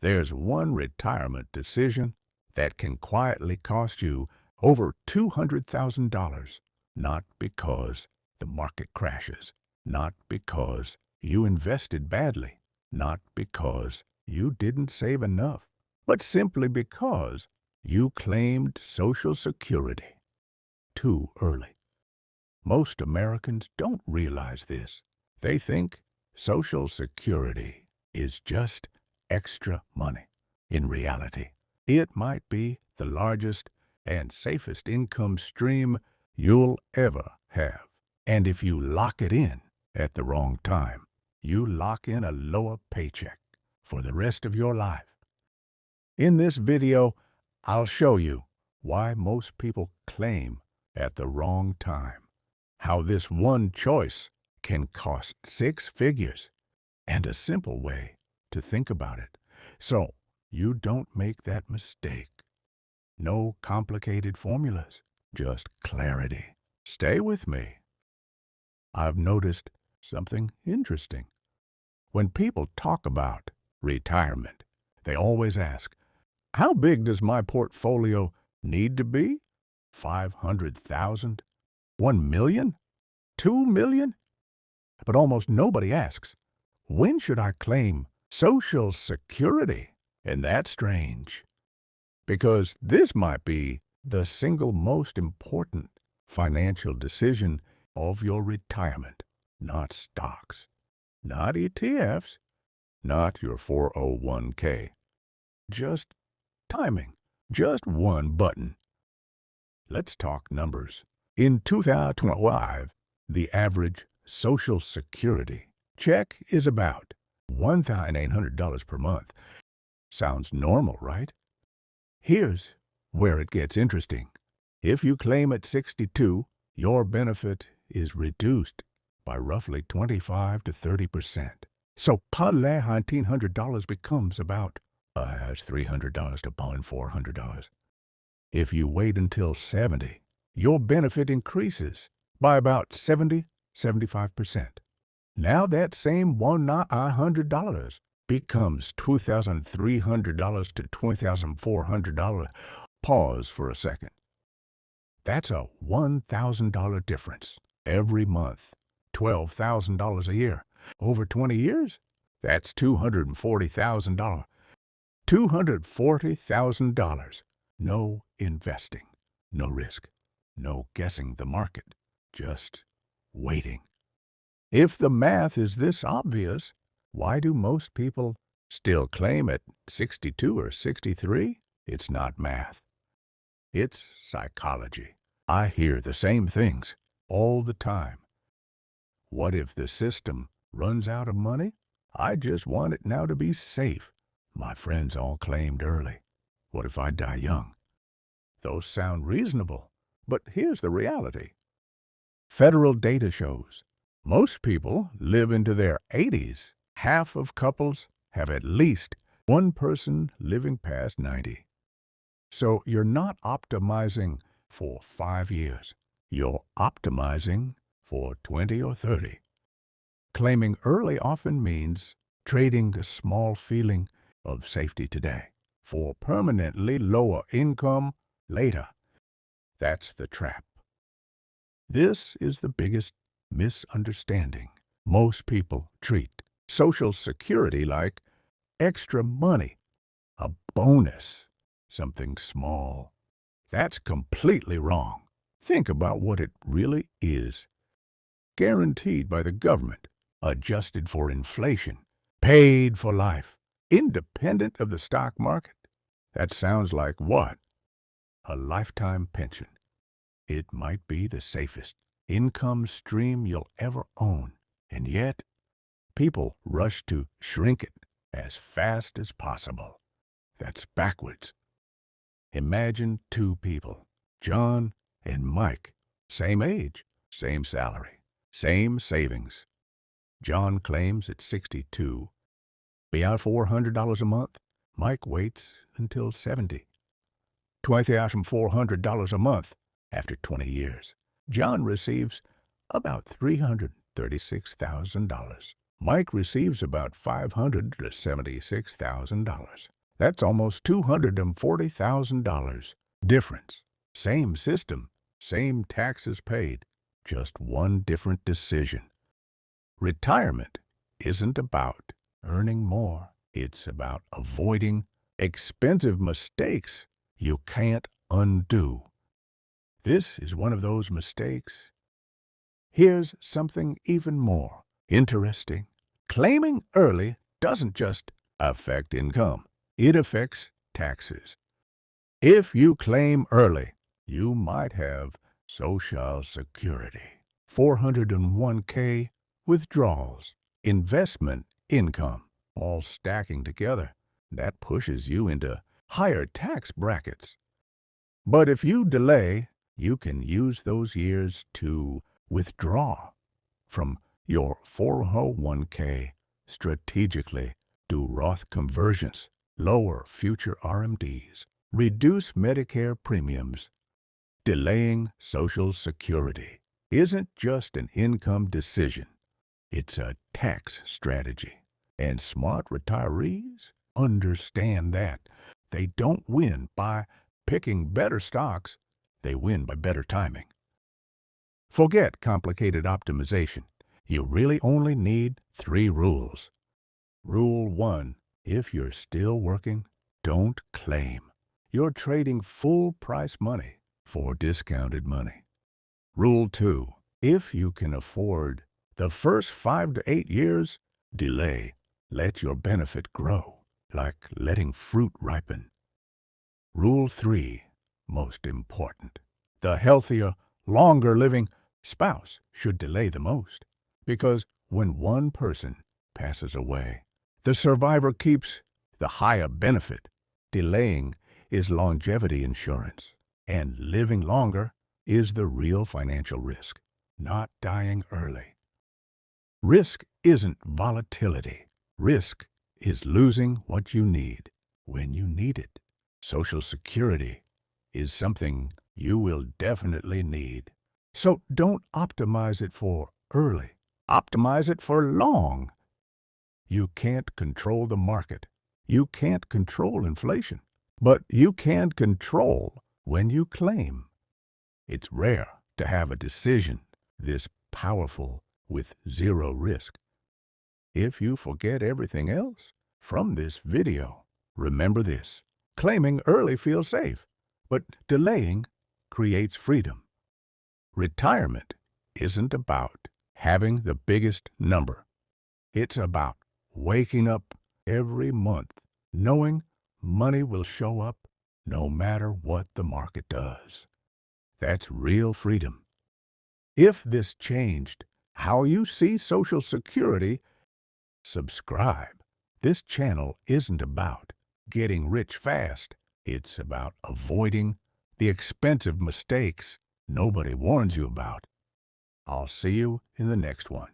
There's one retirement decision that can quietly cost you over $200,000, not because the market crashes, not because you invested badly, not because you didn't save enough, but simply because you claimed Social Security too early. Most Americans don't realize this. They think Social Security is just extra money. In reality, it might be the largest and safest income stream you'll ever have. And if you lock it in at the wrong time, you lock in a lower paycheck for the rest of your life. In this video, I'll show you why most people claim at the wrong time, how this one choice can cost six figures, and a simple way to think about it so you don't make that mistake. No complicated formulas, just clarity. Stay with me. I've noticed something interesting. When people talk about retirement, they always ask, how big does my portfolio need to be? 500,000? 1 million? 2 million? But almost nobody asks, when should I claim Social Security? And that's strange, because this might be the single most important financial decision of your retirement. Not stocks, not ETFs, not your 401k. Just timing, just one button. Let's talk numbers. In 2025, the average Social Security check is about $1,800 per month. Sounds normal, right? Here's where it gets interesting. If you claim at 62, your benefit is reduced by roughly 25 to 30%. So $1,800 becomes about $300 to $400. If you wait until 70, your benefit increases by about 75%. Now that same $1,900 becomes $2,300 to $2,400. Pause for a second. That's a $1,000 difference every month, $12,000 a year. Over 20 years, that's $240,000. $240,000. No investing, no risk, no guessing the market, just waiting. If the math is this obvious, why do most people still claim at 62 or 63? It's not math. It's psychology. I hear the same things all the time. What if the system runs out of money? I just want it now to be safe. My friends all claimed early. What if I die young? Those sound reasonable, but here's the reality. Federal data shows most people live into their 80s. Half of couples have at least one person living past 90. So you're not optimizing for 5 years. You're optimizing for 20 or 30. Claiming early often means trading the small feeling of safety today for permanently lower income later. That's the trap. This is the biggest misunderstanding. Most people treat Social Security like extra money, a bonus, something small. That's completely wrong. Think about what it really is. Guaranteed by the government, adjusted for inflation, paid for life, independent of the stock market. That sounds like what? A lifetime pension. It might be the safest income stream you'll ever own, and yet people rush to shrink it as fast as possible. That's backwards. Imagine two people, John and Mike, same age, same salary, same savings. John claims at 62, beyond $400 a month. Mike waits until 70. $20,400 a month after 20 years. John receives about $336,000. Mike receives about $576,000. That's almost $240,000 difference. Same system, same taxes paid, just one different decision. Retirement isn't about earning more. It's about avoiding expensive mistakes you can't undo. This is one of those mistakes. Here's something even more interesting. Claiming early doesn't just affect income. It affects taxes. If you claim early, you might have Social Security, 401k withdrawals, investment income, all stacking together. That pushes you into higher tax brackets. But if you delay, you can use those years to withdraw from your 401k strategically, do Roth conversions, lower future RMDs, reduce Medicare premiums. Delaying Social Security isn't just an income decision. It's a tax strategy. And smart retirees understand that. They don't win by picking better stocks. They win by better timing. Forget complicated optimization. You really only need 3 rules. Rule 1. If you're still working, don't claim. You're trading full-price money for discounted money. Rule 2. If you can afford the first 5 to 8 years, delay. Let your benefit grow, like letting fruit ripen. Rule 3. Most important. The healthier, longer-living spouse should delay the most, because when one person passes away, the survivor keeps the higher benefit. Delaying is longevity insurance, and living longer is the real financial risk, not dying early. Risk isn't volatility. Risk is losing what you need when you need it. Social Security is something you will definitely need. So don't optimize it for early. Optimize it for long. You can't control the market. You can't control inflation. But you can control when you claim. It's rare to have a decision this powerful with zero risk. If you forget everything else from this video, remember this. Claiming early feels safe, but delaying creates freedom. Retirement isn't about having the biggest number. It's about waking up every month knowing money will show up no matter what the market does. That's real freedom. If this changed how you see Social Security, subscribe. This channel isn't about getting rich fast. It's about avoiding the expensive mistakes nobody warns you about. I'll see you in the next one.